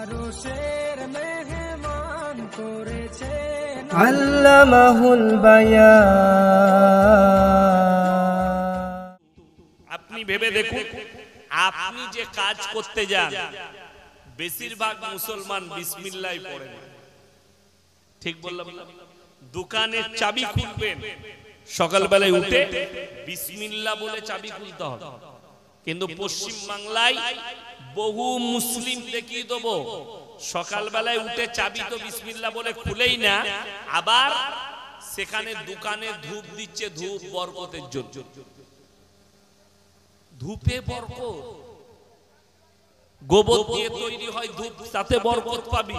মানুষের মেহমান করেছেন আল্লামাহুল বায়ান। আপনি ভেবে দেখুন, আপনি যে কাজ করতে যান বেশিরভাগ মুসলমান বিসমিল্লাহ পড়ে না। ঠিক বললাম না? দোকানের চাবি খুলবেন, সকালবেলায় উঠে বিসমিল্লাহ বলে চাবি খুলতে হবে। কিন্তু পশ্চিম বাংলায় বহু মুসলিম দেখিয়ে দেবো, সকালবেলায় উঠে চাবি তো বিসমিল্লাহ বলে খুলেই না, আবার সেখানে দোকানে ধূপ দিচ্ছে, ধূপ বরকতের জন্য। ধূপে বরকত, গোবর দিয়ে তৈরি হয় ধূপ, তাতে বরকত পাবি।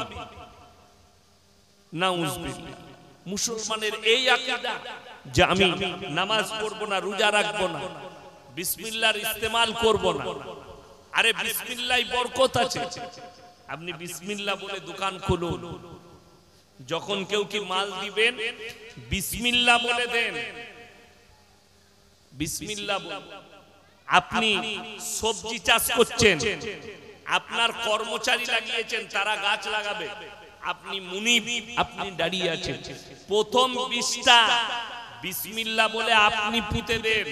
নাউজুবিল্লাহ। মুসলমানের এই আকীদা যে আমি নামাজ পড়বো না, রোজা রাখবো না, বিসমিল্লাহর ইস্তেমাল করব না। আরে বিসমিল্লাহ বরকত আছে, আপনি বিসমিল্লাহ বলে দোকান খুলুন। যখন কেউ কি মাল দিবেন বিসমিল্লাহ বলে দেন, বিসমিল্লাহ বলে। আপনি সবজি চাষ করছেন, আপনার কর্মচারী লাগিয়েছেন, তারা গাছ লাগাবে, আপনি মুনিব, আপনি দাঁড়িয়ে আছেন, প্রথম বীজটা বিসমিল্লাহ বলে আপনি পুঁতে দেন।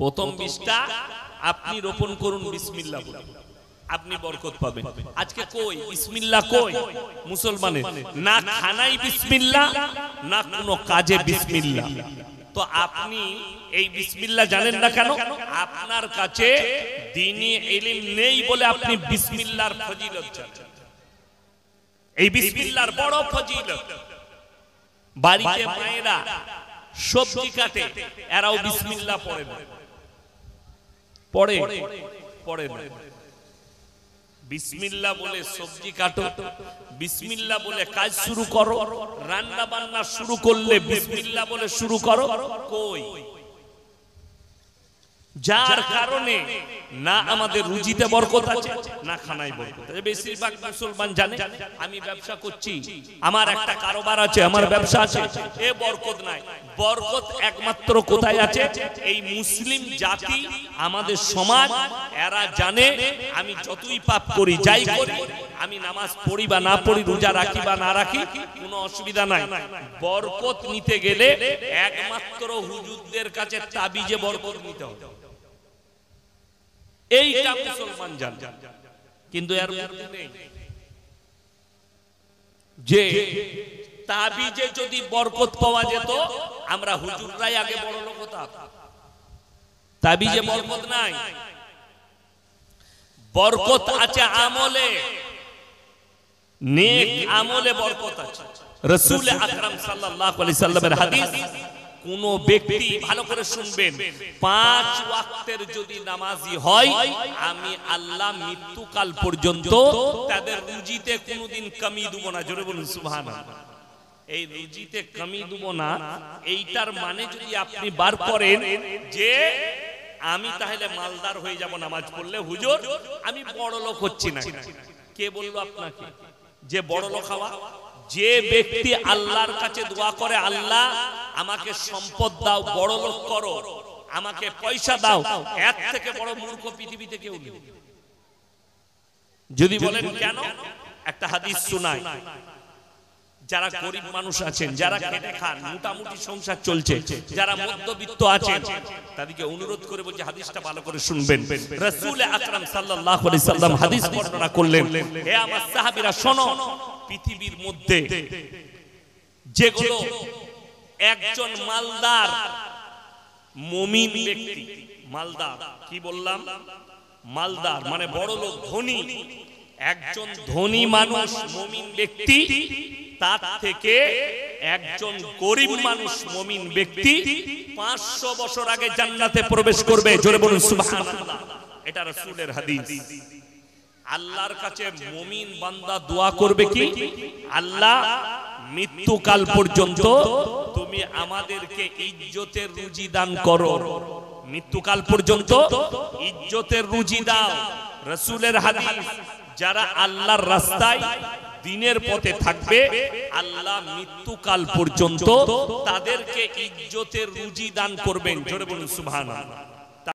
প্রথম বীজটা আপনি রোপণ করুন বিসমিল্লাহ বলে, আপনি বরকত পাবেন। আজকে কই বিসমিল্লাহ? কই মুসলমানের? না খানাই বিসমিল্লাহ, না কোনো কাজে বিসমিল্লাহ। তো আপনি এই বিসমিল্লাহ জানেন না কেন? আপনার কাছে দ্বীনি ইলম নেই বলে আপনি বিসমিল্লাহর ফজিলত জানেন। এই বিসমিল্লাহর বড় ফজিলত। বাড়িতে মায়েরা সবজি কাটে, এরাও বিসমিল্লাহ পড়ে না, পড়ে পড়ে না। বিসমিল্লাহ বলে সবজি কাটো, বিসমিল্লাহ বলে কাজ শুরু করো, রান্না বান্না শুরু করলে বিসমিল্লাহ বলে শুরু করো। কই? যার কারণে না আমাদের রুজিতে বরকত আছে, না খানায় বরকত আছে। বেশিরভাগ মুসলমান জানে আমি ব্যবসা করছি, আমার একটা কারবার আছে, আমার ব্যবসা আছে, এ বরকত নাই। বরকত একমাত্র কোথায় আছে? এই মুসলিম জাতি, আমাদের সমাজ, এরা জানে আমি যতই পাপ করি, যাই করি, আমি নামাজ পড়ি বা না পড়ি, রোজা রাখি বা না রাখি, কোনো অসুবিধা নাই। বরকত নিতে গেলে একমাত্র হুজুরদের কাছে তাবিজে বরকত নিতে হবে। এইটা মুসলমান জানে, কিন্তু এর মধ্যে নেই যে তাবিজে যদি বরকত পাওয়া যেত, আমরা হুজুররাই আগে বড় লোক হতাম। তাবিজে বরকত নাই, বরকত আছে আমলে, নেক আমলে বরকত আছে। রাসূল আকরাম সাল্লাল্লাহু আলাইহি সাল্লামের হাদিস, কোন ব্যক্তি, ভালো করে শুনবেন, 5 ওয়াক্তের যদি নামাজি হয়, আমি আল্লাহ মৃত্যুকাল পর্যন্ত তাদের রুজিতে কোনোদিন কমি দেব না। জোরে বলুন সুবহানাল্লাহ। এই রুজিতে কমি দেব না, এইটার মানে যদি আপনি বার করেন যে আমি তাহলে মালদার হয়ে যাব নামাজ পড়লে, হুজুর আমি বড় লোক হচ্ছি না, কে বললো আপনাকে যে বড় লোক হওয়া? যে ব্যক্তি আল্লাহর কাছে দোয়া করে, আল্লাহ আমাকে সম্পদ দাও, বড় লোক করো, আমাকে পয়সা দাও, এর থেকে বড় মূর্খ পৃথিবীতে কেউ নেই। যদি বলেন কেন, একটা হাদিস শোনাই। যারা গরিব মানুষ আছেন, যারা খেটে খান, মোটামুটি সংসার চলছে, যারা মধ্যবিত্ত আছেন, তাদেরকে অনুরোধ করে বলছি হাদিসটা ভালো করে শুনবেন। রাসূল আকরাম সাল্লাল্লাহু আলাইহি সাল্লাম হাদিস বর্ণনা করলেন, হে আমার সাহাবীরা শোনো, পৃথিবীর মধ্যে যেগুলো একজন মালদার মুমিন ব্যক্তি, মালদার কি বললাম? মালদার মানে বড় লোক, ধনী, একজন ধনী মানুষ মুমিন ব্যক্তি, তার থেকে একজন গরিব মানুষ মুমিন ব্যক্তি 500 বছর আগে জান্নাতে প্রবেশ করবে। জোরে বলুন সুবহানাল্লাহ। এটা রাসূলের হাদিস। আল্লাহর কাছে মুমিন বান্দা দোয়া করবে কি, আল্লাহ মৃত্যুকাল পর্যন্ত তুমি আমাদেরকে ইজ্জতের রুজি দান করো, মৃত্যুকাল পর্যন্ত ইজ্জতের রুজি দাও। রাসূলের হাদিস, যারা আল্লাহর রাস্তায় দিনের পথে থাকবে, আল্লাহ মৃত্যুকাল পর্যন্ত তাদেরকে ইজ্জতের রুজি দান করবেন। জোরে বলুন সুবহানাল্লাহ।